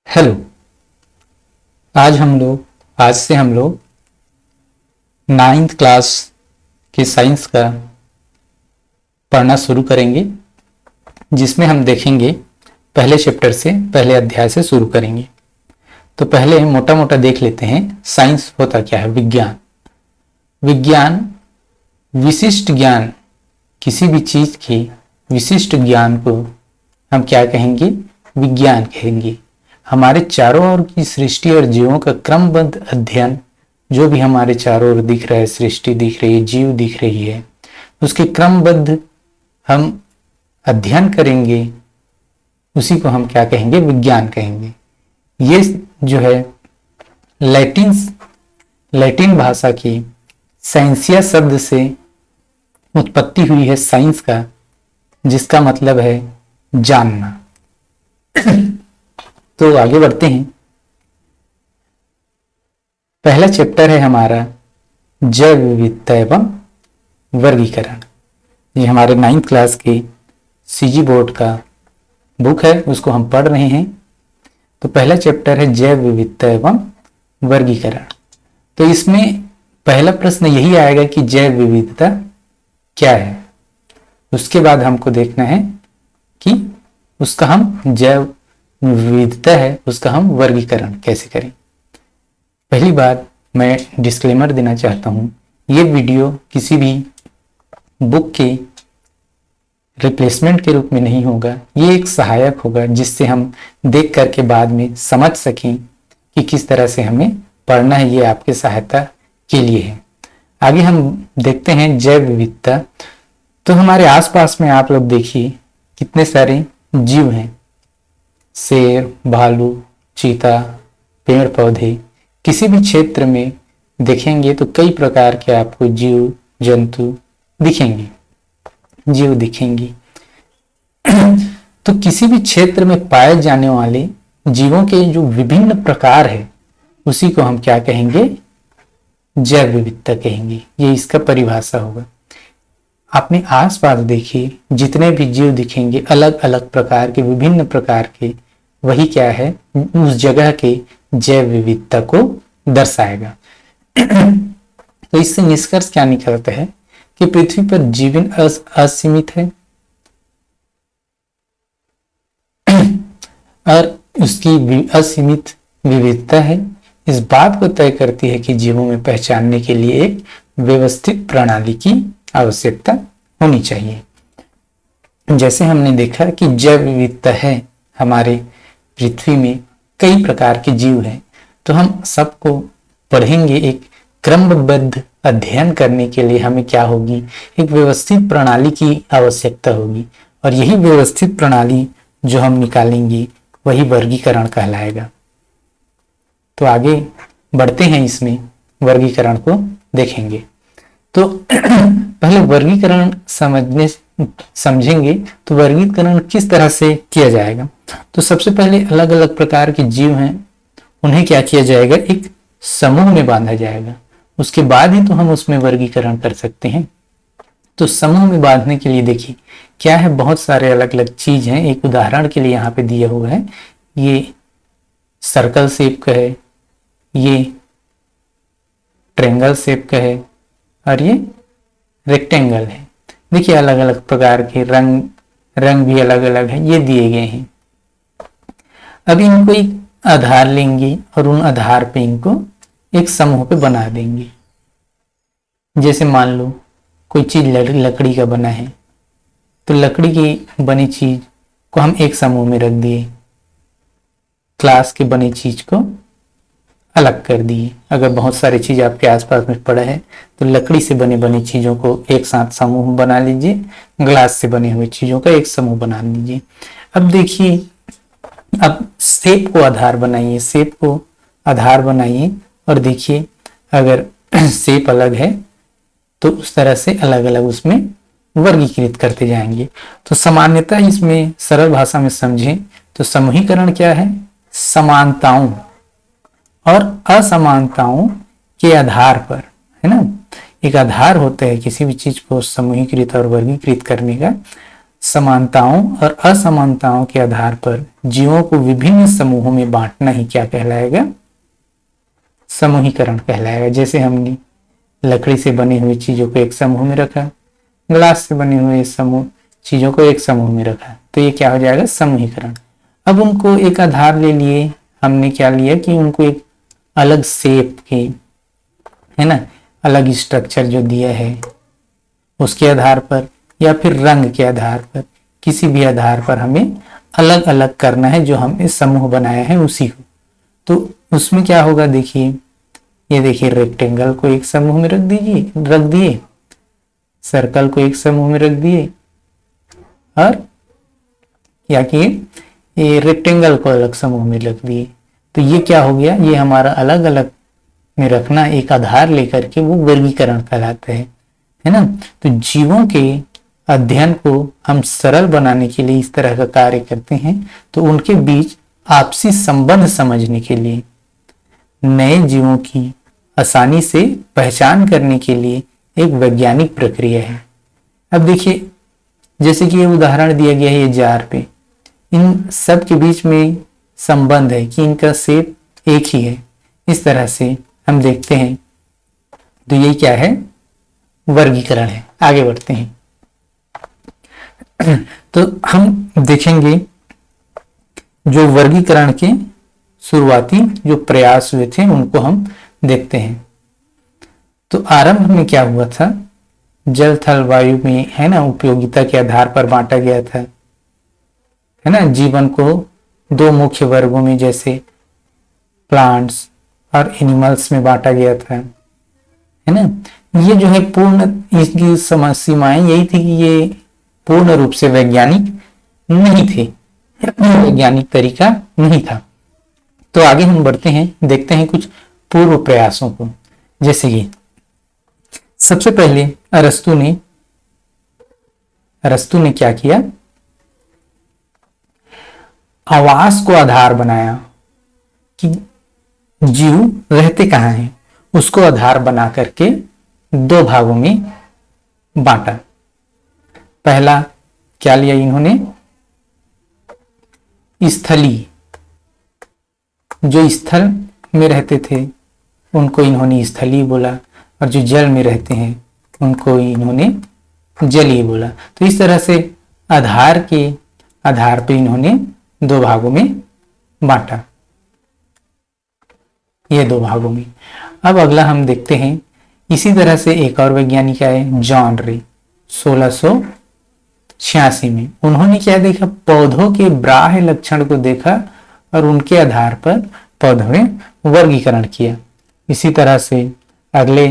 Hello. आज से हम लोग नाइन्थ क्लास की साइंस का पढ़ना शुरू करेंगे, जिसमें हम देखेंगे पहले चैप्टर से, पहले अध्याय से शुरू करेंगे। तो पहले मोटा मोटा देख लेते हैं साइंस होता क्या है। विज्ञान विज्ञान विशिष्ट ज्ञान, किसी भी चीज के विशिष्ट ज्ञान को हम क्या कहेंगे? विज्ञान कहेंगे। हमारे चारों ओर की सृष्टि और जीवों का क्रमबद्ध अध्ययन, जो भी हमारे चारों ओर दिख रहा है, सृष्टि दिख रही है, जीव दिख रही है, उसके क्रमबद्ध हम अध्ययन करेंगे, उसी को हम क्या कहेंगे? विज्ञान कहेंगे। ये जो है लैटिन भाषा की साइंसिया शब्द से उत्पत्ति हुई है साइंस का, जिसका मतलब है जानना। तो आगे बढ़ते हैं। पहला चैप्टर है हमारा जैव विविधता एवं वर्गीकरण। ये हमारे 9th क्लास के सीजी बोर्ड का बुक है, उसको हम पढ़ रहे हैं। तो पहला चैप्टर है जैव विविधता एवं वर्गीकरण। तो इसमें पहला प्रश्न यही आएगा कि जैव विविधता क्या है। उसके बाद हमको देखना है कि उसका हम जैव विविधता है, उसका हम वर्गीकरण कैसे करें। पहली बात मैं डिस्क्लेमर देना चाहता हूं, ये वीडियो किसी भी बुक के रिप्लेसमेंट के रूप में नहीं होगा। ये एक सहायक होगा, जिससे हम देख करके बाद में समझ सकें कि किस तरह से हमें पढ़ना है। ये आपके सहायता के लिए है। आगे हम देखते हैं जैव विविधता। तो हमारे आसपास में आप लोग देखिए कितने सारे जीव हैं। शेर, भालू, चीता, पेड़ पौधे, किसी भी क्षेत्र में देखेंगे तो कई प्रकार के आपको जीव जंतु दिखेंगे। तो किसी भी क्षेत्र में पाए जाने वाले जीवों के जो विभिन्न प्रकार है, उसी को हम क्या कहेंगे? जैव विविधता कहेंगे। ये इसका परिभाषा होगा। अपने आसपास देखिए, जितने भी जीव दिखेंगे अलग अलग प्रकार के, विभिन्न प्रकार के, वही क्या है? उस जगह के जैव विविधता को दर्शाएगा। तो इससे निष्कर्ष क्या निकलता है कि पृथ्वी पर जीवन असीमित है और उसकी असीमित विविधता है। इस बात को तय करती है कि जीवों में पहचानने के लिए एक व्यवस्थित प्रणाली की आवश्यकता होनी चाहिए। जैसे हमने देखा कि जैव विविधता है, हमारे पृथ्वी में कई प्रकार के जीव हैं, तो हम सबको पढ़ेंगे। एक क्रमबद्ध अध्ययन करने के लिए हमें क्या होगी? एक व्यवस्थित प्रणाली की आवश्यकता होगी, और यही व्यवस्थित प्रणाली जो हम निकालेंगे वही वर्गीकरण कहलाएगा। तो आगे बढ़ते हैं, इसमें वर्गीकरण को देखेंगे। तो पहले वर्गीकरण समझेंगे तो वर्गीकरण किस तरह से किया जाएगा। तो सबसे पहले अलग अलग प्रकार के जीव हैं, उन्हें क्या किया जाएगा? एक समूह में बांधा जाएगा। उसके बाद ही तो हम उसमें वर्गीकरण कर सकते हैं। तो समूह में बांधने के लिए देखिए क्या है, बहुत सारे अलग अलग चीज हैं। एक उदाहरण के लिए यहाँ पे दिया हुआ है, ये सर्कल शेप का है, ये ट्रायंगल शेप का है, और ये रेक्टेंगल है। देखिए अलग अलग प्रकार के रंग भी अलग अलग है, ये दिए गए हैं। अब इनको एक आधार लेंगे और उन आधार पे इनको एक समूह पे बना देंगे। जैसे मान लो कोई चीज लकड़ी का बना है, तो लकड़ी की बनी चीज को हम एक समूह में रख दिए, ग्लास के बनी चीज को अलग कर दिए। अगर बहुत सारी चीज आपके आसपास में पड़ा है तो लकड़ी से बनी चीजों को एक साथ समूह बना लीजिए, ग्लास से बने हुए चीजों का एक समूह बना लीजिए। अब देखिए, अब शेप को आधार बनाइए, और देखिए अगर शेप अलग है तो उस तरह से अलग अलग उसमें वर्गीकृत करते जाएंगे। तो सामान्यतः इसमें सरल भाषा में समझें तो समूहीकरण क्या है? समानताओं और असमानताओं के आधार पर, है ना। एक आधार होता है किसी भी चीज को समूहीकृत और वर्गीकृत करने का, समानताओं और असमानताओं के आधार पर जीवों को विभिन्न समूहों में बांटना ही क्या कहलाएगा? समूहीकरण कहलाएगा। जैसे हमने लकड़ी से बनी हुई चीजों को एक समूह में रखा, ग्लास से बने हुए समूह चीजों को एक समूह में रखा, तो ये क्या हो जाएगा? समूहीकरण। अब उनको एक आधार ले लिए, हमने क्या लिया कि उनको एक अलग शेप के, है ना, अलग स्ट्रक्चर जो दिया है उसके आधार पर या फिर रंग के आधार पर, किसी भी आधार पर हमें अलग अलग करना है जो हमने समूह बनाया है उसी को। तो उसमें क्या होगा? देखिए, ये देखिए, रेक्टेंगल को एक समूह में रख दिए, सर्कल को एक समूह में रख दिए, और क्या किए? ये रेक्टेंगल को अलग समूह में रख दिए। तो ये क्या हो गया? ये हमारा अलग अलग में रखना, एक आधार लेकर के, वो वर्गीकरण कहलाता है ना। तो जीवों के अध्ययन को हम सरल बनाने के लिए इस तरह का कार्य करते हैं। तो उनके बीच आपसी संबंध समझने के लिए, नए जीवों की आसानी से पहचान करने के लिए एक वैज्ञानिक प्रक्रिया है। अब देखिए, जैसे कि ये उदाहरण दिया गया है, ये जार पे, इन सब के बीच में संबंध है कि इनका शेप एक ही है। इस तरह से हम देखते हैं। तो ये क्या है? वर्गीकरण है। आगे बढ़ते हैं। तो हम देखेंगे जो वर्गीकरण के शुरुआती जो प्रयास हुए थे उनको हम देखते हैं। तो आरंभ में क्या हुआ था? जल थल वायु में, है ना, उपयोगिता के आधार पर बांटा गया था, है ना। जीवन को दो मुख्य वर्गों में, जैसे प्लांट्स और एनिमल्स में बांटा गया था, है ना। ये जो है पूर्ण, इसकी सीमाएं यही थी कि ये पूर्ण रूप से वैज्ञानिक नहीं थे, वैज्ञानिक तरीका नहीं था। तो आगे हम बढ़ते हैं, देखते हैं कुछ पूर्व प्रयासों को। जैसे कि सबसे पहले अरस्तु ने क्या किया? आवास को आधार बनाया कि जीव रहते कहाँ हैं, उसको आधार बना करके दो भागों में बांटा। पहला क्या लिया इन्होंने? स्थली, जो स्थल में रहते थे उनको इन्होंने स्थलीय बोला, और जो जल में रहते हैं उनको इन्होंने जलीय बोला। तो इस तरह से आधार के आधार पर इन्होंने दो भागों में बांटा, ये दो भागों में। अब अगला हम देखते हैं, इसी तरह से एक और वैज्ञानिक आए, जॉन रे, 1686 में। उन्होंने क्या देखा? पौधों के बाह्य लक्षण को देखा और उनके आधार पर पौधों में वर्गीकरण किया। इसी तरह से अगले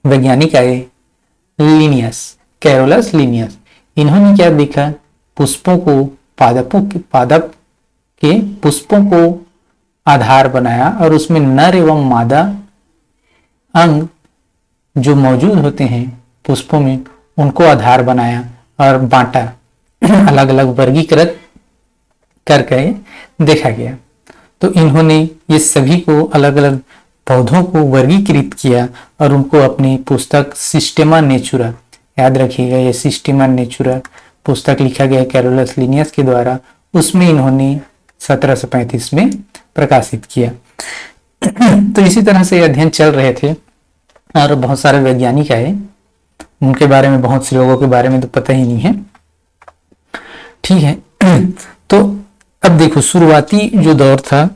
वैज्ञानिक आए, लिनियस, कैरोलस लिनियस। इन्होंने क्या देखा? पुष्पों को, पादप के पुष्पों को आधार बनाया और उसमें नर एवं मादा अंग जो मौजूद होते हैं पुष्पों में, उनको आधार बनाया और बांटा, अलग अलग वर्गीकृत करके देखा गया। तो इन्होंने ये सभी को, अलग अलग पौधों को वर्गीकृत किया और उनको अपनी पुस्तक सिस्टेमा नेचुरा, याद रखिएगा ये सिस्टेमा नेचुरा पुस्तक लिखा गया कैरोलस लिनियस के द्वारा, उसमें इन्होंने 1735 में प्रकाशित किया। तो इसी तरह से अध्ययन चल रहे थे और बहुत सारे वैज्ञानिक आए, उनके बारे में, बहुत से लोगों के बारे में तो पता ही नहीं है, ठीक है। तो अब देखो, शुरुआती जो दौर था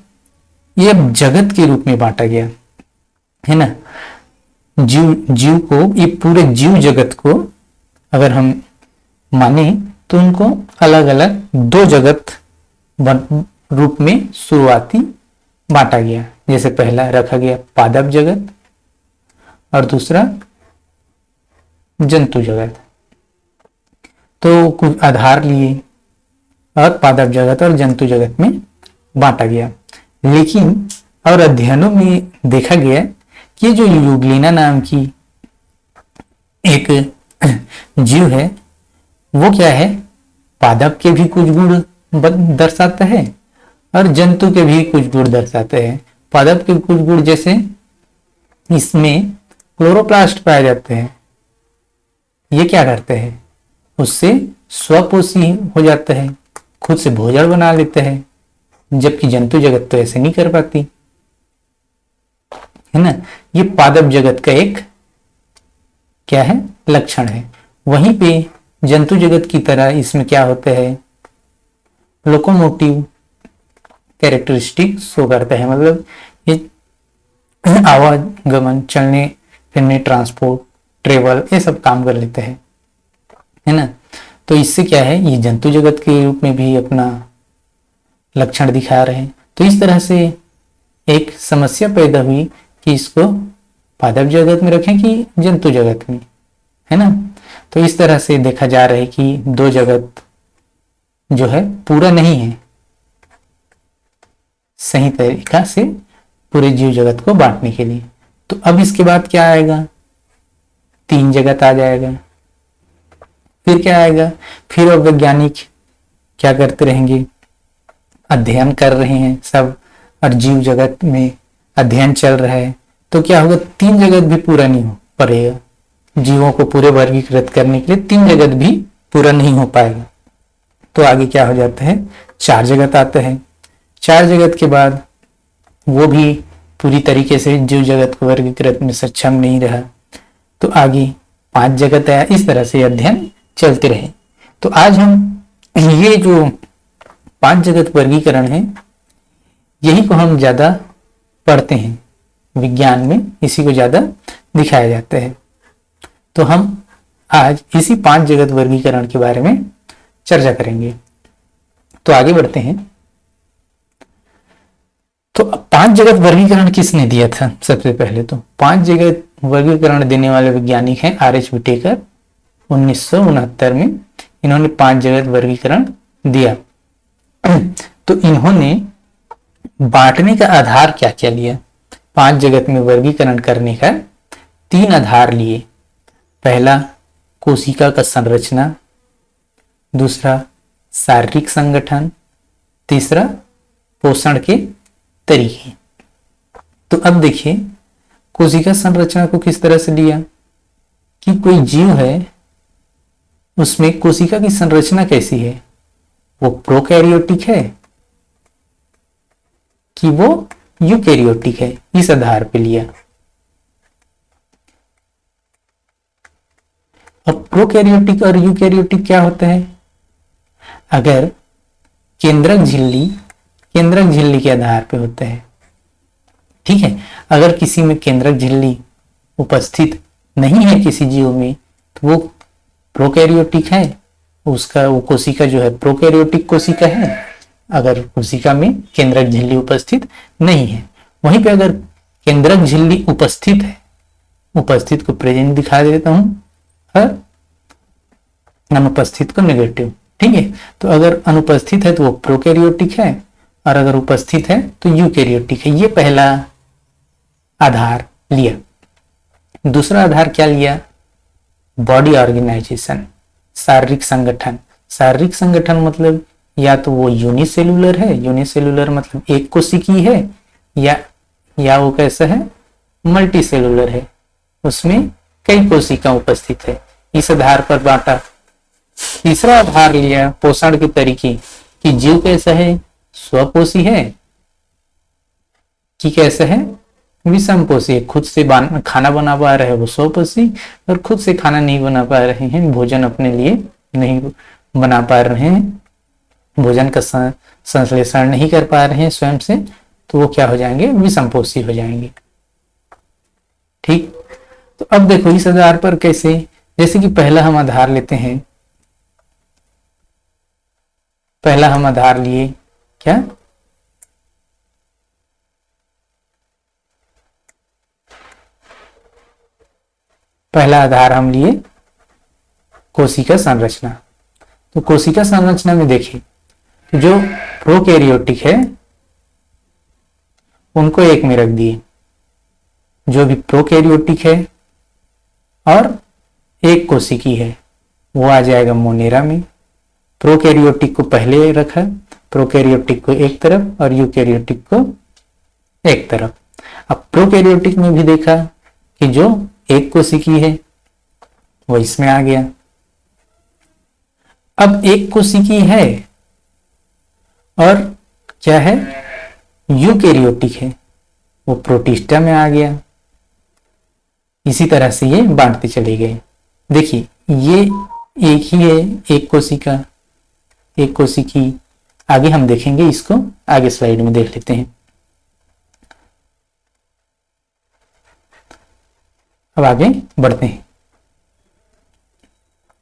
ये अब जगत के रूप में बांटा गया, है ना। जीव को, ये पूरे जीव जगत को अगर हम माने तो उनको अलग अलग दो जगत रूप में शुरुआती बांटा गया। जैसे पहला रखा गया पादप जगत और दूसरा जंतु जगत। तो कुछ आधार लिए और पादप जगत और जंतु जगत में बांटा गया। लेकिन और अध्ययनों में देखा गया कि ये जो यूग्लिना नाम की एक जीव है वो क्या है, पादप के भी कुछ गुण दर्शाता है और जंतु के भी कुछ गुण दर्शाते हैं। पादप के कुछ गुण जैसे इसमें क्लोरोप्लास्ट पाए जाते हैं, ये क्या करते हैं, उससे स्वपोषी हो जाता है, खुद से भोजन बना लेता है, जबकि जंतु जगत तो ऐसे नहीं कर पाती, है ना। ये पादप जगत का एक क्या है, लक्षण है। वहीं पे जंतु जगत की तरह इसमें क्या होता है, लोकोमोटिव कैरेक्टरिस्टिक शो करता है, मतलब ये आवागमन, चलने फिरने, ट्रांसपोर्ट, ट्रेवल, ये सब काम कर लेते हैं, है ना। तो इससे क्या है, ये जंतु जगत के रूप में भी अपना लक्षण दिखा रहे हैं। तो इस तरह से एक समस्या पैदा हुई कि इसको पादप जगत में रखें कि जंतु जगत में, है ना। तो इस तरह से देखा जा रहा है कि दो जगत जो है पूरा नहीं है, सही तरीका से पूरे जीव जगत को बांटने के लिए। तो अब इसके बाद क्या आएगा, तीन जगत आ जाएगा। फिर क्या आएगा, फिर वैज्ञानिक क्या करते रहेंगे, अध्ययन कर रहे हैं सब, और जीव जगत में अध्ययन चल रहा है। तो क्या होगा, तीन जगत भी पूरा नहीं हो पाएगा, जीवों को पूरे वर्गीकृत करने के लिए तीन जगत भी पूरा नहीं हो पाएगा। तो आगे क्या हो जाता है, चार जगत आता है। चार जगत के बाद वो भी पूरी तरीके से जीव जगत को वर्गीकृत में सक्षम नहीं रहा, तो आगे पांच जगत आया। इस तरह से अध्ययन चलते रहे। तो आज हम ये जो पांच जगत वर्गीकरण है, यही को हम ज्यादा पढ़ते हैं विज्ञान में, इसी को ज्यादा दिखाया जाता है। तो हम आज इसी पांच जगत वर्गीकरण के बारे में चर्चा करेंगे। तो आगे बढ़ते हैं। तो पांच जगत वर्गीकरण किसने दिया था, सबसे पहले तो पांच जगत वर्गीकरण देने वाले वैज्ञानिक हैं आर.एच. व्हिटेकर। 1969 में इन्होंने पांच जगत वर्गीकरण दिया। तो इन्होंने बांटने का आधार क्या क्या लिया, पांच जगत में वर्गीकरण करने का तीन आधार लिए। पहला कोशिका का संरचना, दूसरा शारीरिक संगठन, तीसरा पोषण के तरीके। तो अब देखिए कोशिका संरचना को किस तरह से लिया कि कोई जीव है, उसमें कोशिका की संरचना कैसी है, वो प्रोकैरियोटिक है कि वो यूकैरियोटिक है, इस आधार पे लिया। अब प्रोकैरियोटिक और यूकैरियोटिक क्या होता है, अगर केंद्रक झिल्ली के आधार पे होता है, ठीक है। अगर किसी में केंद्रक झिल्ली उपस्थित नहीं है किसी जीव में, तो वो प्रोकैरियोटिक है, उसका वो कोशिका जो है प्रोकैरियोटिक कोशिका है। अगर कोशिका में केंद्रक झिल्ली उपस्थित नहीं है, वहीं पे अगर केंद्रक झिल्ली उपस्थित है, उपस्थित को प्रेजेंट दिखा देता हूं और अनुपस्थित को नेगेटिव, ठीक है। तो अगर अनुपस्थित है तो वो प्रोकैरियोटिक है, और अगर उपस्थित है तो यूकैरियोटिक है। ये पहला आधार लिया। दूसरा आधार क्या लिया, बॉडी ऑर्गेनाइजेशन, शारीरिक संगठन। शारीरिक संगठन मतलब या तो वो यूनिसेलुलर है, यूनिसेलुलर मतलब एक कोशिकीय है, या वो कैसा है, मल्टी सेलुलर है, उसमें कई कोशिका उपस्थित है, इस आधार पर बांटा। तीसरा आधार लिया पोषण के तरीके, कि जीव कैसा है, स्वपोषी है कि कैसा है, विषमपोषी है, खुद से खाना बना पा रहे हैं वो स्वपोषी, और खुद से खाना नहीं बना पा रहे हैं, भोजन अपने लिए नहीं बना पा रहे हैं, भोजन का संश्लेषण नहीं कर पा रहे हैं स्वयं से, तो वो क्या हो जाएंगे, विषमपोषी हो जाएंगे, ठीक। तो अब देखो इस आधार पर कैसे, जैसे कि पहला हम आधार लेते हैं, पहला हम आधार लिए क्या, पहला आधार हम लिए कोशिका संरचना। तो कोशिका संरचना में देखिए, तो जो प्रोकैरियोटिक है उनको एक में रख दिए, जो भी प्रोकैरियोटिक है और एक कोशिकी है वो आ जाएगा मोनेरा में। प्रोकैरियोटिक को पहले रखा, प्रोकैरियोटिक को एक तरफ और यूकैरियोटिक को एक तरफ। अब प्रोकैरियोटिक में भी देखा कि जो एक कोशिकी है वो इसमें आ गया, अब एक कोशिकी है और क्या है, यूकेरियोटिक है, वो प्रोटिस्टा में आ गया। इसी तरह से ये बांटते चले गए। देखिए ये एक ही है, एक कोशिका, एक कोशिकी। आगे हम देखेंगे इसको, आगे स्लाइड में देख लेते हैं। अब आगे बढ़ते हैं,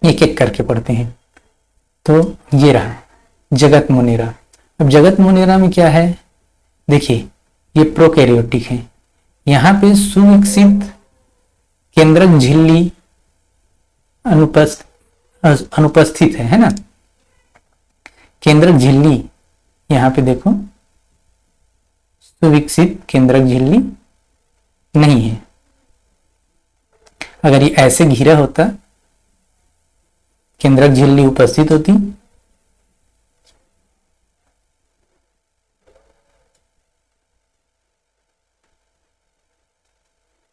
एक एक करके पढ़ते हैं। तो ये रहा जगत मोनेरा। अब जगत मोनेरा में क्या है, देखिए ये प्रोकैरियोटिक है। यहां पे सुविकसित केंद्रक झिल्ली अनुपस्थित है ना। केंद्रक झिल्ली यहां पे देखो, सुविकसित केंद्रक झिल्ली नहीं है। अगर ये ऐसे घिरा होता, केंद्रक झिल्ली उपस्थित होती,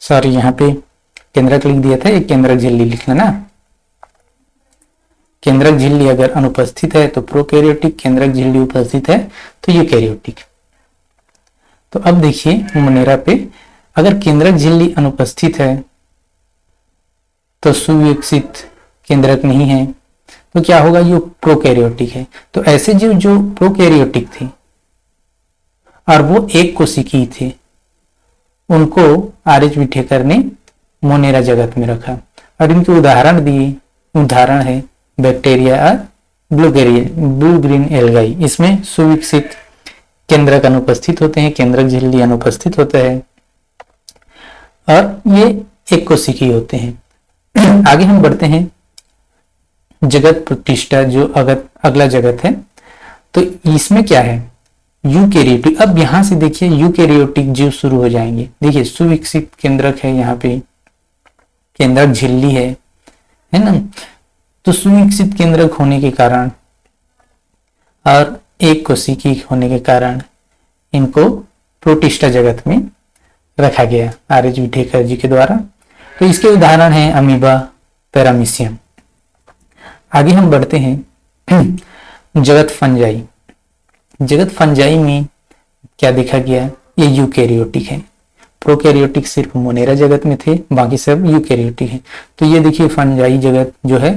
सॉरी यहां पे केंद्रक लिख दिया था, ये केंद्रक झिल्ली लिखना ना। केंद्रक झिल्ली अगर अनुपस्थित है तो प्रोकैरियोटिक, केंद्रक झिल्ली उपस्थित है तो यूकैरियोटिक। तो अब देखिए मोनेरा पे, अगर केंद्रक झिल्ली अनुपस्थित है तो सुविकसित केंद्रक नहीं है, तो क्या होगा, ये प्रोकैरियोटिक है। तो ऐसे जीव जो प्रोकैरियोटिक थे और वो एक कोशिकीय थे, उनको आर.एच. व्हिटेकर ने मोनेरा जगत में रखा और इनके उदाहरण दिए। उदाहरण है बैक्टीरिया और ब्लू ग्रीन एल्गाई। इसमें सुविकसित केंद्रक अनुपस्थित होते हैं, केंद्रक झिल्ली अनुपस्थित होता है और ये एक कोशिकीय होते हैं। आगे हम बढ़ते हैं, जगत प्रतिष्ठा जो अगला जगत है, तो इसमें क्या है, यूकैरियोटिक। अब यहां से देखिए यूकैरियोटिक जीव शुरू हो जाएंगे। देखिए सुविकसित केंद्रक है, यहाँ पे केंद्रक झिल्ली है ना। तो सुविकसित केंद्रक होने के कारण और एक कोशिकीय होने के कारण इनको प्रोटिस्टा जगत में रखा गया आर.एच. व्हिटेकर जी के द्वारा। तो इसके उदाहरण हैं अमीबा, पैरामीशियम। आगे हम बढ़ते हैं, जगत फंजाई। जगत फंजाई में क्या देखा गया, ये यूकैरियोटिक है। प्रोकैरियोटिक सिर्फ मोनेरा जगत में थे, बाकी सब यूकैरियोटिक है। तो ये देखिए फंजाई जगत जो है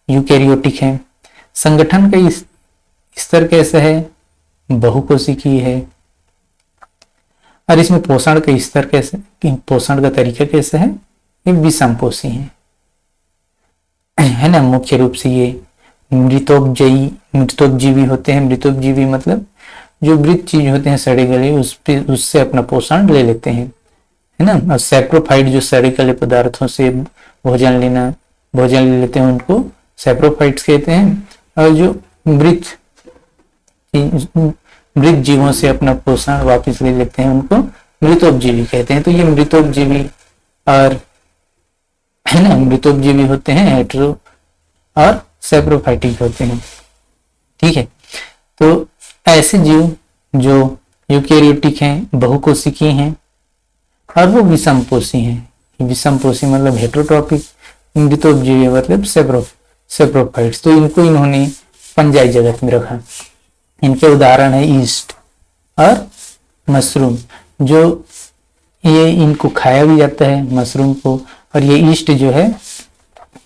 यूकैरियोटिक है। संगठन का स्तर कैसा है, बहुकोशिकीय है। और इसमें पोषण का स्तर कैसे, पोषण का तरीका कैसा है, ये विषमपोषी है ना। मुख्य रूप से ये मृतोपजीवी होते हैं। मृतोपजीवी मतलब जो मृत चीज होते हैं, सड़े गले, उससे अपना पोषण ले लेते हैं, है ना। और सैप्रोफाइट जो सड़े गले पदार्थों से भोजन ले लेते हैं, उनको सैप्रोफाइट्स कहते हैं। और जो मृत जीवों से अपना पोषण वापस ले लेते हैं, उनको मृतोपजीवी कहते हैं। तो ये मृतोपजीवी और है ना, मृतोपजीवी होते हैं, हेटेरो और सैप्रोफाइटिक होते हैं, ठीक है। तो ऐसे जीव जो यूकैरियोटिक हैं, बहुकोशिकीय हैं और वो विषमपोषी हैं। विषमपोषी मतलब हेटेरोट्रॉपिक, मृतोपजीवी मतलब सैप्रोफाइट्स। तो इनको इन्होंने फंजाई जगत में रखा। इनके उदाहरण है ईस्ट और मशरूम, जो ये इनको खाया भी जाता है मशरूम को। और ये ईस्ट जो है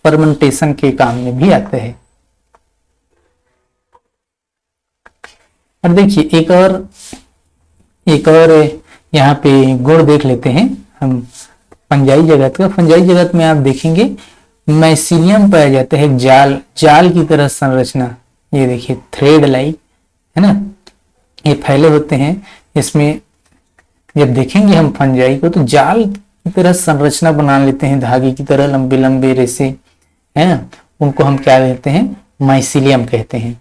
फर्मेंटेशन के काम में भी आता है। और देखिए एक और यहाँ पे गुण देख लेते हैं हम फंजाई जगत का। फंजाई जगत में आप देखेंगे माइसीलियम पाया जाता है, जाल की तरह संरचना। ये देखिए थ्रेड लाइक, है ना, ये फैले होते हैं। इसमें जब देखेंगे हम फंजाई को तो जाल की तरह संरचना बना लेते हैं, धागे की तरह लंबे लंबे रेसे, है ना। उनको हम क्या कहते हैं, माइसीलियम कहते हैं।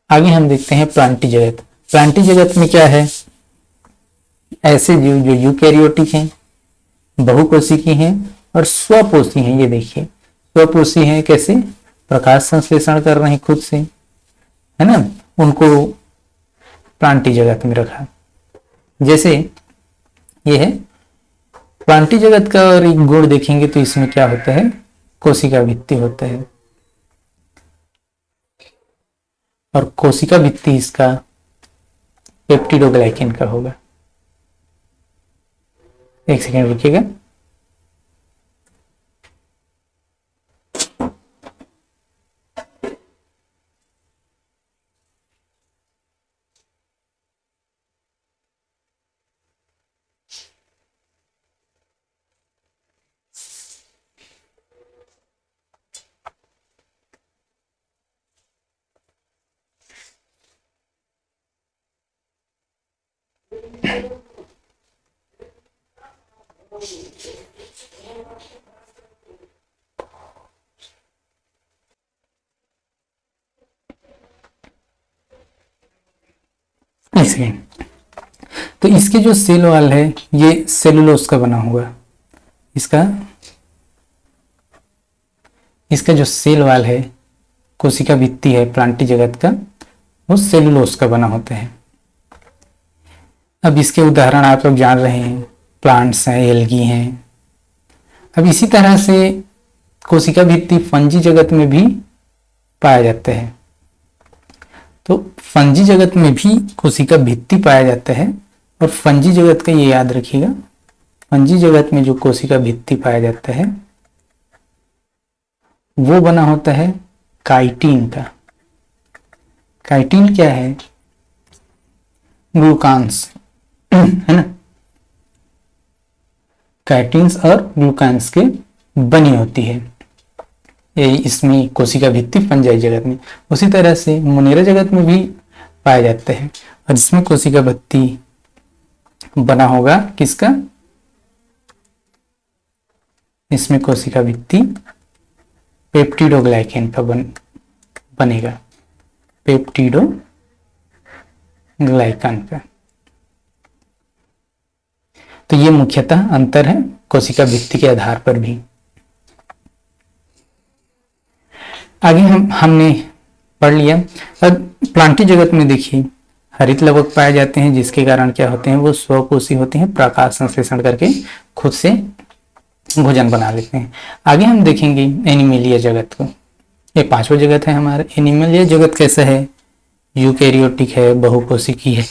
आगे हम देखते हैं प्लांटी जगत। प्लांटी जगत में क्या है, ऐसे जीव जो यूकैरियोटिक हैं, बहुकोशिकीय हैं और स्वपोषी हैं। ये देखिए स्वपोषी हैं, कैसे, प्रकाश संश्लेषण कर रहे हैं खुद से, है ना। उनको प्लांटी जगत में रखा। जैसे ये है प्लांटी जगत का। और एक गुण देखेंगे तो इसमें क्या होता है, कोशिका भित्ति होता है, और कोशिका भित्ति इसका पेप्टिडोग्लाइकेन का होगा। एक सेकेंड रुकिएगा। एक सेकेंड। तो इसके जो सेल वॉल है ये सेलुलोज का बना हुआ, इसका जो सेल वॉल है, कोशिका भित्ति है प्लांटी जगत का, वो सेलुलोज का बना होता है। अब इसके उदाहरण आप लोग जान रहे हैं, प्लांट्स हैं, एल्गी हैं। अब इसी तरह से कोशिका भित्ति फंजी जगत में भी पाया जाता है। तो फंजी जगत में भी कोशिका भित्ति पाया जाता है, और फंजी जगत का ये याद रखिएगा, फंजी जगत में जो कोशिका भित्ति पाया जाता है वो बना होता है काइटिन का। काइटिन क्या है? ग्लूकांस है ना, काइटिन्स और ग्लूकांस के बनी होती है ये, इसमें कोशिका भित्ति फंजाई जगत में। उसी तरह से मुनेरा जगत में भी पाया जाता है, और जिसमें कोशिका भित्ति बना होगा किसका? इसमें कोशिका भित्ति पेप्टिडोग्लाइकेन का बनेगा, पेप्टिडोग्लाइकान का। तो ये मुख्यतः अंतर है कोशिका भित्ति के आधार पर भी। आगे हमने पढ़ लिया। अब प्लांटी जगत में देखिए हरित लवक पाए जाते हैं, जिसके कारण क्या होते हैं, वो स्वकोशी होते हैं, प्रकाश संश्लेषण करके खुद से भोजन बना लेते हैं। आगे हम देखेंगे एनिमलिया जगत को। ये पांचवा जगत है हमारा। एनिमलिया जगत कैसा है? यूकैरियोटिक है, बहुकोशिकी है,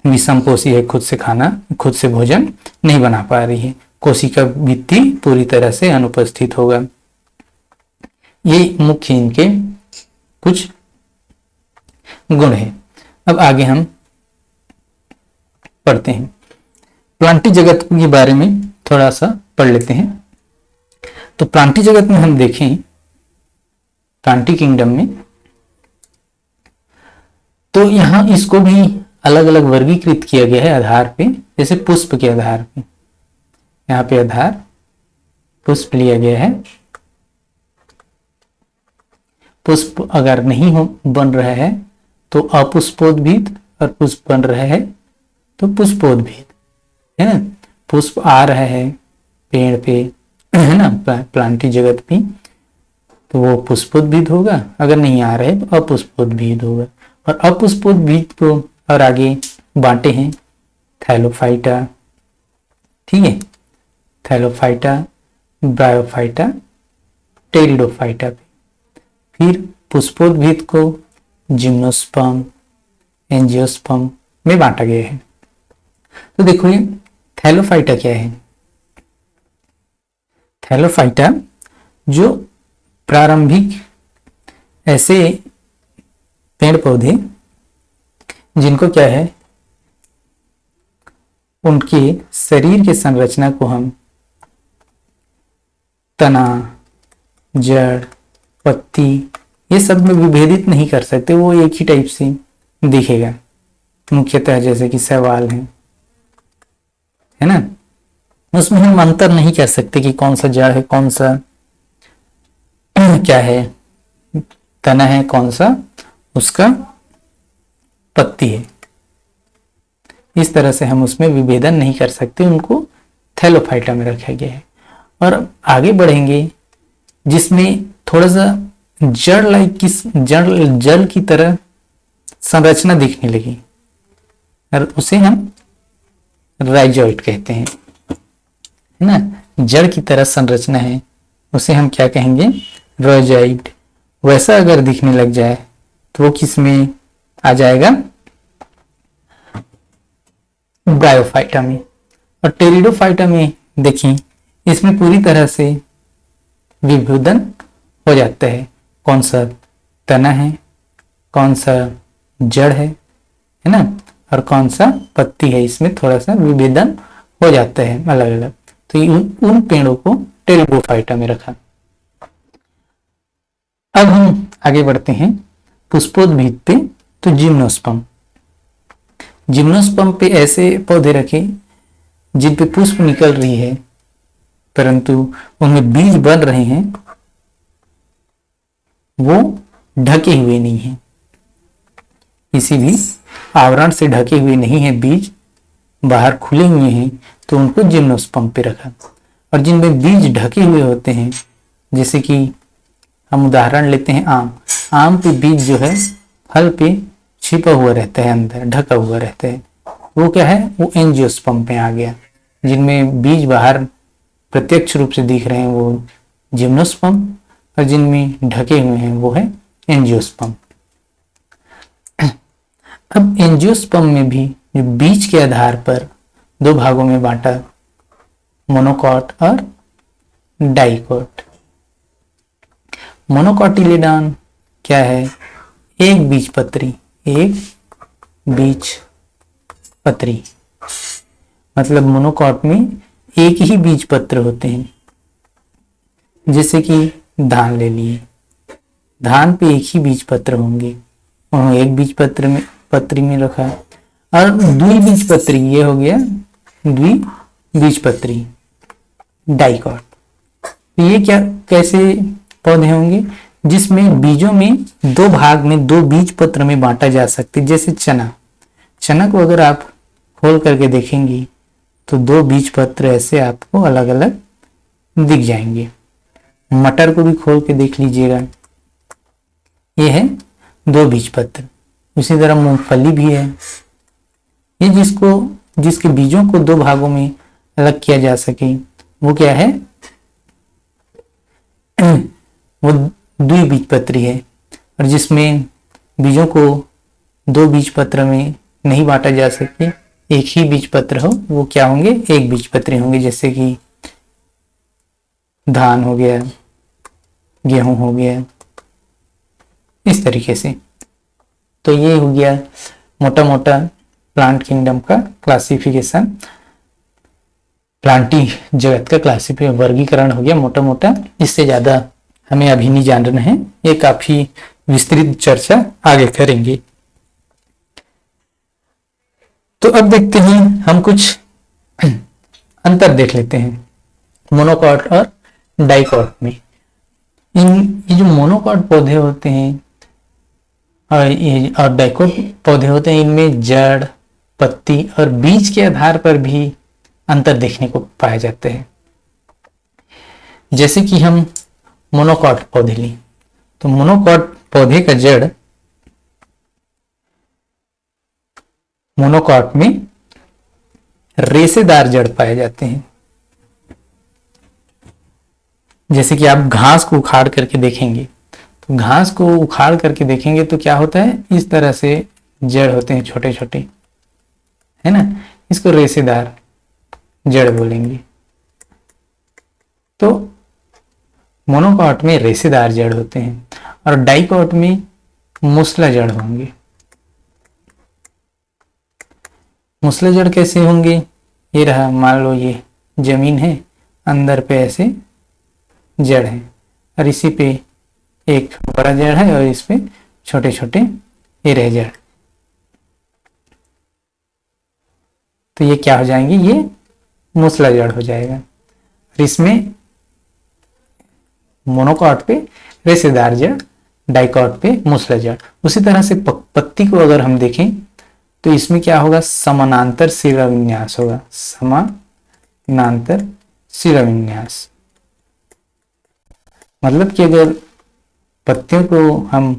विषमकोशी है, खुद से खाना, खुद से भोजन नहीं बना पा रही है, कोशिका भित्ति पूरी तरह से अनुपस्थित होगा। ये मुख्य इनके कुछ गुण है। अब आगे हम पढ़ते हैं, प्लांटी जगत के बारे में थोड़ा सा पढ़ लेते हैं। तो प्लांटी जगत में हम देखें, प्लांटी किंगडम में, तो यहां इसको भी अलग अलग वर्गीकृत किया गया है आधार पे, जैसे पुष्प के आधार पे। यहाँ पे आधार पुष्प लिया गया है। पुष्प अगर नहीं बन रहा है तो अपुष्पोद्भिद, और पुष्प बन रहा है तो पुष्पोद्भिद, है ना। पुष्प आ रहा है पेड़ पे, है ना, प्लांटी जगत पे, तो वो पुष्पोद्भिद होगा। अगर नहीं आ रहा है तो अपुष्पोद्भिद होगा। और अपुष्पोद्भिद को और आगे बांटे हैं थैलोफाइटा, ठीक है, थैलोफाइटा, ब्रायोफाइटा, टेरिडोफाइटा पे। फिर पुष्पोद्भिद को जिम्नोस्पर्म, एंजियोस्पर्म में बांटा गया है। तो देखो ये थैलोफाइटा क्या है? थैलोफाइटा जो प्रारंभिक ऐसे पेड़ पौधे जिनको क्या है, उनके शरीर के संरचना को हम तना, जड़, पत्ती ये सब में विभेदित नहीं कर सकते। वो एक ही टाइप से दिखेगा मुख्यतः, जैसे कि शैवाल है ना, उसमें हम अंतर नहीं कर सकते कि कौन सा जड़ है, कौन सा क्या है, तना है, कौन सा उसका पत्ती है। इस तरह से हम उसमें विभेदन नहीं कर सकते, उनको थैलोफाइटा में रखा गया है। और आगे बढ़ेंगे जिसमें थोड़ा सा जड़ लाइक की, जल की तरह संरचना दिखने लगी, और उसे हम राइजोइड कहते हैं, है ना। जड़ की तरह संरचना है, उसे हम क्या कहेंगे, रोजॉइड। वैसा अगर दिखने लग जाए तो वो किस में आ जाएगा, ब्रायोफाइटा में। और टेरिडोफाइटा में देखिए, इसमें पूरी तरह से विभेदन हो जाता है। कौन सा तना है, कौन सा जड़ है ना, और कौन सा पत्ती है, इसमें थोड़ा सा विभेदन हो जाता है अलग अलग। तो उन पेड़ों को टेरिडोफाइटा में रखा। अब हम आगे बढ़ते हैं पुष्पोद्भिद पे। तो जिम्नोस्पर्म, जिम्नोस्पर्म पे ऐसे पौधे रखे जिन पे पुष्प निकल रही है परंतु उनमें बीज बन रहे हैं, वो ढके हुए नहीं है, किसी भी आवरण से ढके हुए नहीं है, बीज बाहर खुले हुए हैं, तो उनको जिम्नोस्पर्म पे रखा। और जिनमें बीज ढके हुए होते हैं, जैसे कि हम उदाहरण लेते हैं आम, आम पे बीज जो है फल पे छिपा हुआ रहता है, अंदर ढका हुआ रहता है, वो क्या है, वो एंजियोस्पर्म पे आ गया। जिनमें बीज बाहर प्रत्यक्ष रूप से दिख रहे हैं वो जिम्नोस्पर्म, और जिनमें ढके हुए हैं वो है एंजियोस्पर्म। अब एंजियोस्पर्म में भी जो बीज के आधार पर दो भागों में बांटा, मोनोकॉट और डाइकॉट। मोनोकॉटिलिडॉन क्या है, एक बीजपत्री, एक बीजपत्री। मतलब मोनोकॉट में एक ही बीज पत्र होते हैं। जैसे कि धान ले लिए, धान पे एक ही बीज पत्र होंगे, उन्होंने एक बीज पत्री में रखा। और द्विबीजपत्री, ये हो गया द्विबीजपत्री, डाइकॉट। तो ये क्या, कैसे पौधे होंगे, जिसमें बीजों में दो भाग में, दो बीज पत्र में बांटा जा सकते। जैसे चना, चना को अगर आप खोल करके देखेंगे तो दो बीज पत्र ऐसे आपको अलग अलग दिख जाएंगे। मटर को भी खोल के देख लीजिएगा, ये है दो बीज पत्र। उसी तरह मूंगफली भी है, ये जिसके बीजों को दो भागों में अलग किया जा सके, वो क्या है, वो द्विबीजपत्री है। और जिसमें बीजों को दो बीज पत्र में नहीं बांटा जा सके, एक ही बीज पत्र हो, वो क्या होंगे, एक बीजपत्री होंगे। जैसे कि धान हो गया, गेहूं हो गया, इस तरीके से। तो ये हो गया मोटा मोटा प्लांट किंगडम का क्लासिफिकेशन, प्लांटी जगत का क्लासिफिकेशन, वर्गीकरण हो गया मोटा मोटा। इससे ज्यादा हमें अभी नहीं जानना है, ये काफी विस्तृत चर्चा आगे करेंगे। तो अब देखते हैं हम कुछ अंतर देख लेते हैं मोनोकॉट और डाइकॉट में। ये जो मोनोकॉट पौधे होते हैं और डाइकॉट पौधे होते हैं, इनमें जड़, पत्ती और बीज के आधार पर भी अंतर देखने को पाया जाता है। जैसे कि हम मोनोकॉट पौधे लें, तो मोनोकॉट पौधे का जड़ मोनोकॉट में रेशेदार जड़ पाए जाते हैं। जैसे कि आप घास को उखाड़ करके देखेंगे, तो घास को उखाड़ करके देखेंगे तो क्या होता है, इस तरह से जड़ होते हैं छोटे छोटे, है ना, इसको रेशेदार जड़ बोलेंगे। तो मोनोकॉट में रेशेदार जड़ होते हैं और डाइकॉट में मूसला जड़ होंगे। मूसला जड़ कैसे होंगे, ये रहा, मान लो ये जमीन है, अंदर पे ऐसे जड़ है और इसी पे एक बड़ा जड़ है और इस पे छोटे छोटे ये रह जड़। तो ये क्या हो जाएंगे, ये मूसला जड़ हो जाएगा। और इसमें मोनोकॉट पे रेशेदार जड़, डाइकॉट पे मूसला जड़। उसी तरह से पत्ती को अगर हम देखें तो इसमें क्या होगा, समानांतर शिराविन्यास होगा, समानांतर शिराविन्यास। मतलब कि अगर पत्तियों को हम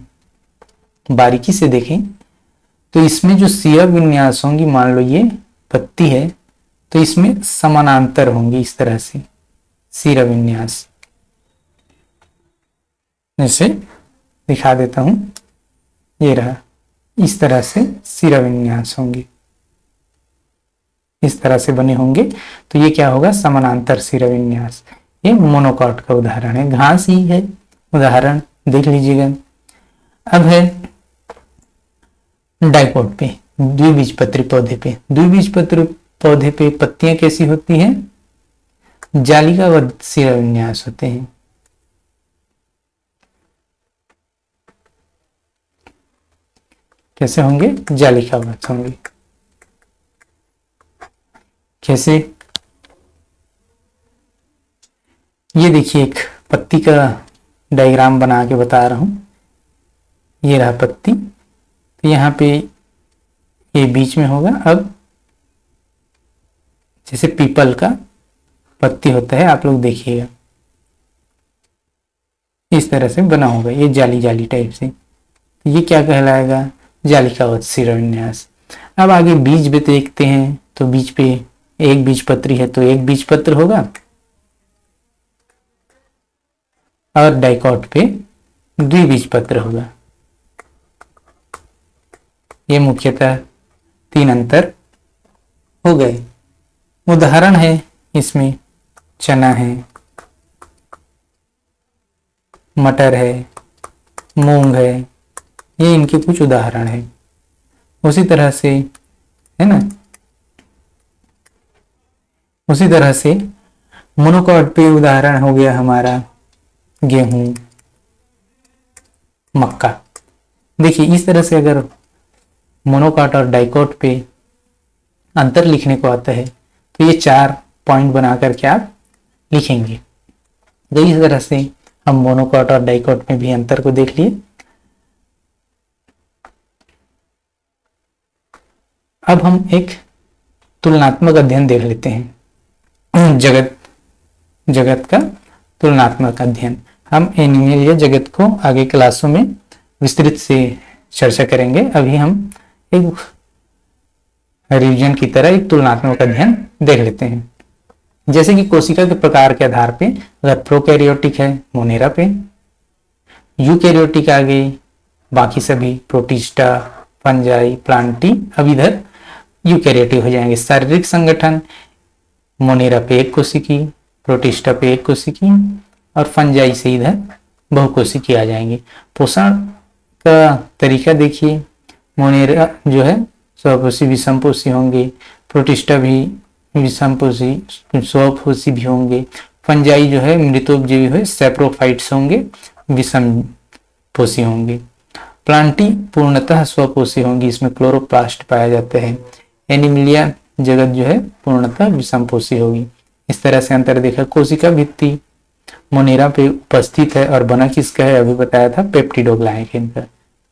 बारीकी से देखें तो इसमें जो शिरा विन्यास होंगी, मान लो ये पत्ती है तो इसमें समानांतर होंगी, इस तरह से शिरा विन्यास। जैसे दिखा देता हूं, ये रहा, इस तरह से शिराविन्यास होंगे, इस तरह से बने होंगे। तो ये क्या होगा, समानांतर शिराविन्यास। ये मोनोकॉट का उदाहरण है, घास ही है उदाहरण, देख लीजिएगा। अब है डाइकोट पे, द्विबीजपत्री पौधे पे। द्विबीजपत्री पौधे पे पत्तियां कैसी होती हैं, जालिकाबद्ध शिराविन्यास होते हैं। कैसे होंगे, जालिकाबद्ध होंगे। कैसे, ये देखिए एक पत्ती का डायग्राम बना के बता रहा हूं। ये रहा पत्ती, तो यहाँ पे ये बीच में होगा। अब जैसे पीपल का पत्ती होता है, आप लोग देखिएगा इस तरह से बना होगा, ये जाली जाली टाइप से। ये क्या कहलाएगा, जालिकाबद्ध शिराविन्यास। अब आगे बीज पे देखते हैं, तो बीज पे एक बीजपत्री है तो एक बीजपत्र होगा, और डाइकोट पे द्विबीजपत्र होगा। ये मुख्यतः 3 अंतर हो गए। उदाहरण है इसमें चना है, मटर है, मूंग है, ये इनके कुछ उदाहरण है। उसी तरह से है ना, उसी तरह से मोनोकॉट पे उदाहरण हो गया हमारा गेहूं, मक्का। देखिए इस तरह से अगर मोनोकॉट और डाइकोट पे अंतर लिखने को आता है तो ये 4 पॉइंट बना करके आप लिखेंगे। तो इस तरह से हम मोनोकॉट और डाइकोट में भी अंतर को देख लिए। अब हम एक तुलनात्मक अध्ययन देख लेते हैं, जगत का तुलनात्मक अध्ययन। हम एनिमल जगत को आगे क्लासों में विस्तृत से चर्चा करेंगे। अभी हम एक रिवीजन की तरह एक तुलनात्मक अध्ययन देख लेते हैं। जैसे कि कोशिका के प्रकार के आधार पे, अगर प्रोकैरियोटिक है मोनेरा पे, यूकैरियोटिक आ गई, बाकी सभी प्रोटिस्टा, फंजाई, प्लांटी, अब इधर यूकैरियोटिक हो जाएंगे। शारीरिक संगठन, मोनेरा पे एक कोशिकी, प्रोटिस्टा पे एक कोशिकी, और फंजाई से इधर बहुकोशिकी आ जाएंगे। पोषण का तरीका देखिए, मोनेरा जो है स्वपोषी विषमपोषी होंगे, प्रोटिस्टा भी विषमपोषी स्वपोषी भी होंगे, फंजाई जो है मृतोपजीवी है सैप्रोफाइट्स होंगे, विषमपोषी होंगे, प्लांटी पूर्णतः स्वपोषी होंगी, इसमें क्लोरोप्लास्ट पाया जाता है। एनिमिलिया जगत जो है पूर्णतः विषमपोषी होगी। इस तरह से अंतर देखा। कोशिका भित्ति मोनेरा पे उपस्थित है और बना किसका है, अभी बताया था पेप्टिडोग्लाइकन का,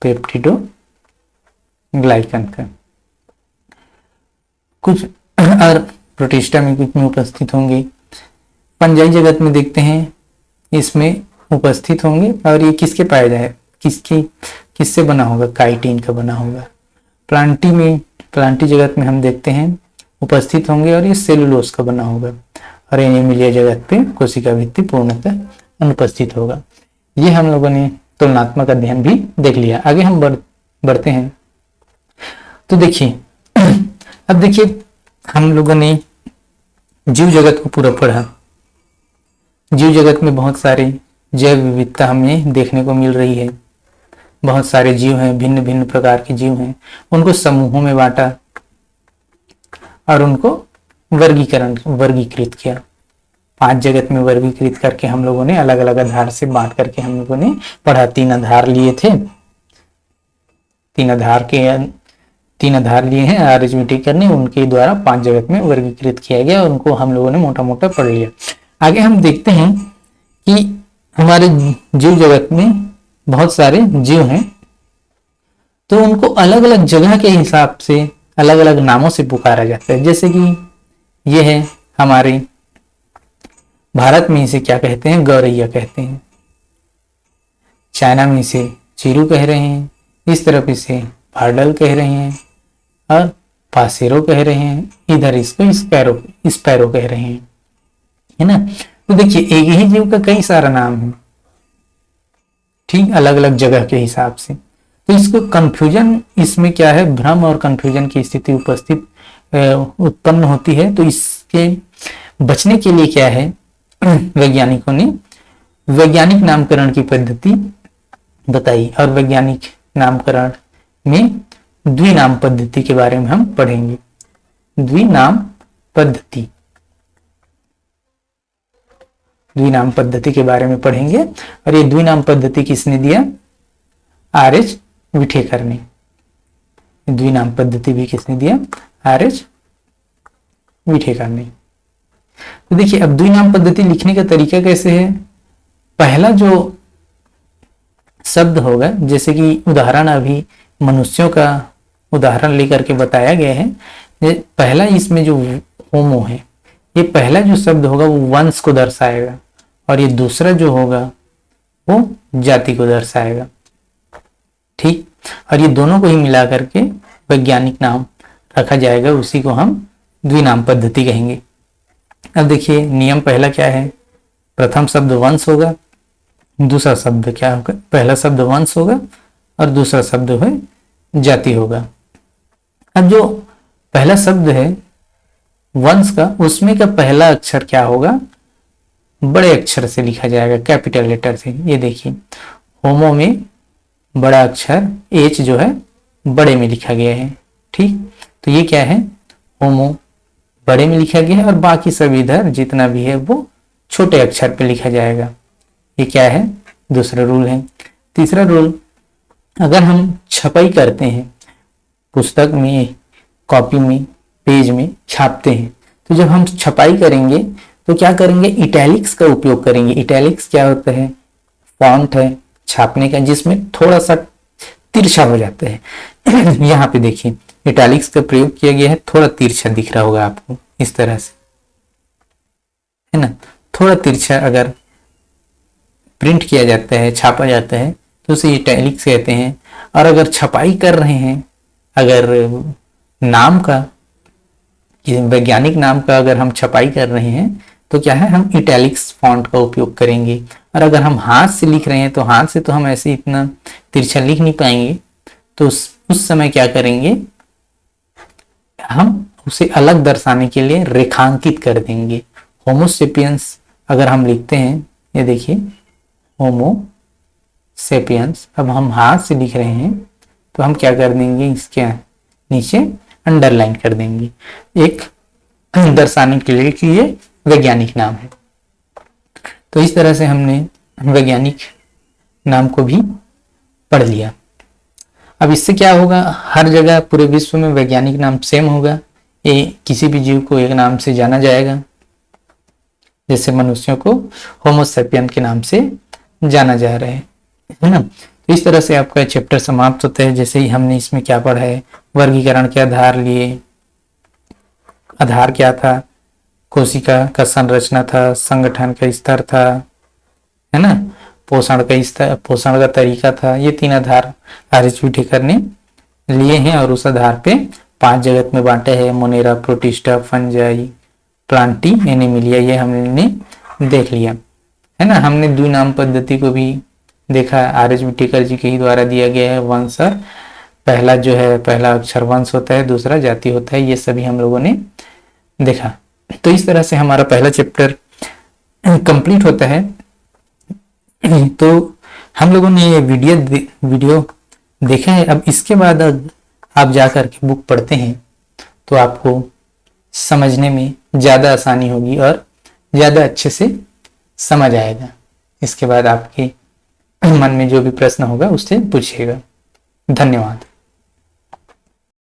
पेप्टिडोग्लाइकन का। कुछ और प्रोटिस्टा में कुछ में उपस्थित होंगे। फंजाई जगत में देखते हैं इसमें उपस्थित होंगे, और ये किसके पाया जाए, किससे बना होगा, काइटिन का बना होगा। प्लांटी जगत में हम देखते हैं उपस्थित होंगे और ये सेलुलोज का बना होगा। और एनिमिलिया जगत पे कोशिका भित्ति पूर्णतः अनुपस्थित होगा। ये हम लोगों ने तुलनात्मक अध्ययन भी देख लिया। आगे हम बढ़ते हैं। तो देखिए अब देखिए हम लोगों ने जीव जगत को पूरा पढ़ा। जीव जगत में बहुत सारे जैव विविधता हमें देखने को मिल रही है। बहुत सारे जीव हैं, भिन्न भिन्न प्रकार के जीव हैं, उनको समूहों में बांटा और उनको वर्गीकृत किया। 5 जगत में वर्गीकृत करके हम लोगों ने अलग अलग आधार से बांट करके हम लोगों ने पढ़ा। 3 आधार लिए थे, 3 आधार लिए हैं अरिथमेटिक करने, उनके द्वारा 5 जगत में वर्गीकृत किया गया। उनको हम लोगों ने मोटा मोटा पढ़ लिया। आगे हम देखते हैं कि हमारे जीव जगत में बहुत सारे जीव हैं, तो उनको अलग अलग जगह के हिसाब से अलग अलग नामों से पुकारा जाता है। जैसे कि ये है हमारे भारत में इसे क्या कहते हैं, गौरैया कहते हैं। चाइना में इसे चीरू कह रहे हैं, इस तरफ इसे पार्डल कह रहे हैं और पासेरो कह रहे हैं, इधर इसको स्पैरो कह रहे हैं, है ना। तो देखिए एक ही जीव का कई सारा नाम है। ठीक, अलग अलग जगह के हिसाब से। तो इसको कंफ्यूजन, इसमें क्या है, भ्रम और कंफ्यूजन की स्थिति उत्पन्न होती है। तो इसके बचने के लिए क्या है, वैज्ञानिकों ने वैज्ञानिक नामकरण की पद्धति बताई, और वैज्ञानिक नामकरण में द्विनाम पद्धति के बारे में हम पढ़ेंगे। द्विनाम पद्धति, द्विनाम पद्धति के बारे में पढ़ेंगे। और ये द्विनाम पद्धति किसने दिया, आर.एच. विठेकर ने। द्विनाम पद्धति भी किसने दिया, आर.एच. विठेकर ने। तो देखिए अब द्विनाम पद्धति लिखने का तरीका कैसे है। पहला जो शब्द होगा, जैसे कि उदाहरण अभी मनुष्यों का उदाहरण लेकर के बताया गया है, पहला इसमें जो होमो है, ये पहला जो शब्द होगा वो वंश को दर्शाएगा, और ये दूसरा जो होगा वो जाति को दर्शाएगा। ठीक, और ये दोनों को ही मिला करके वैज्ञानिक नाम रखा जाएगा, उसी को हम द्विनाम पद्धति कहेंगे। अब देखिए नियम पहला क्या है, प्रथम शब्द वंश होगा, दूसरा शब्द क्या होगा, पहला शब्द वंश होगा और दूसरा शब्द है जाति होगा। अब जो पहला शब्द है वंश का, उसमें का पहला अक्षर क्या होगा, बड़े अक्षर से लिखा जाएगा, कैपिटल लेटर से। ये देखिए होमो में बड़ा अक्षर एच जो है बड़े में लिखा गया है। ठीक, तो ये क्या है, होमो बड़े में लिखा गया है, और बाकी सब इधर जितना भी है वो छोटे अक्षर पे लिखा जाएगा। ये क्या है, दूसरा रूल है। तीसरा रूल, अगर हम छपाई करते हैं, पुस्तक में, कॉपी में, पेज में छापते हैं, तो जब हम छपाई करेंगे तो क्या करेंगे, इटैलिक्स का उपयोग करेंगे। इटैलिक्स क्या होता है, फॉन्ट है छापने का जिसमें थोड़ा सा तिरछा हो जाता है। यहाँ पे देखिए इटैलिक्स का प्रयोग किया गया है, थोड़ा तिरछा दिख रहा होगा आपको, इस तरह से है ना, थोड़ा तिरछा अगर प्रिंट किया जाता है, छापा जाता है, तो उसे इटैलिक्स कहते हैं। और अगर छपाई कर रहे हैं, अगर नाम का, वैज्ञानिक नाम का अगर हम छपाई कर रहे हैं, तो क्या है, हम इटैलिक्स फॉन्ट का उपयोग करेंगे। और अगर हम हाथ से लिख रहे हैं, तो हाथ से तो हम ऐसे इतना तिरछा लिख नहीं पाएंगे, तो उस समय क्या करेंगे, हम उसे अलग दर्शाने के लिए रेखांकित कर देंगे। होमोसेपियंस अगर हम लिखते हैं, ये देखिए होमोसेपियंस, अब हम हाथ से लिख रहे हैं तो हम क्या कर देंगे, इसके नीचे अंडरलाइन कर देंगे, एक दर्शाने के लिए कि ये वैज्ञानिक नाम है। तो इस तरह से हमने वैज्ञानिक नाम को भी पढ़ लिया। अब इससे क्या होगा, हर जगह पूरे विश्व में वैज्ञानिक नाम सेम होगा, ये किसी भी जीव को एक नाम से जाना जाएगा। जैसे मनुष्यों को होमोसेपियन के नाम से जाना जा रहा है ना। तो इस तरह से आपका चैप्टर समाप्त होता है। जैसे ही हमने इसमें क्या पढ़ा है, वर्गीकरण के आधार लिए, आधार क्या था, कोशिका का संरचना था, संगठन का स्तर था, है ना, पोषण का स्तर, पोषण का तरीका था। ये 3 आधार आर.एच. विठेकर ने लिए हैं, और उस आधार पे 5 जगत में बांटे हैं, Monera, protista, fungi, Plantae, Animalia. ये हमने देख लिया, है ना। हमने द्विनाम पद्धति को भी देखा, आर.एच. विठेकर जी के ही द्वारा दिया गया है। वंश, पहला जो है, पहला अक्षर वंश होता है, दूसरा जाति होता है, ये सभी हम लोगों ने देखा। तो इस तरह से हमारा पहला चैप्टर कंप्लीट होता है। तो हम लोगों ने ये वीडियो देखा है। अब इसके बाद आप जाकर के बुक पढ़ते हैं तो आपको समझने में ज़्यादा आसानी होगी और ज़्यादा अच्छे से समझ आएगा। इसके बाद आपके मन में जो भी प्रश्न होगा उससे पूछिएगा। धन्यवाद।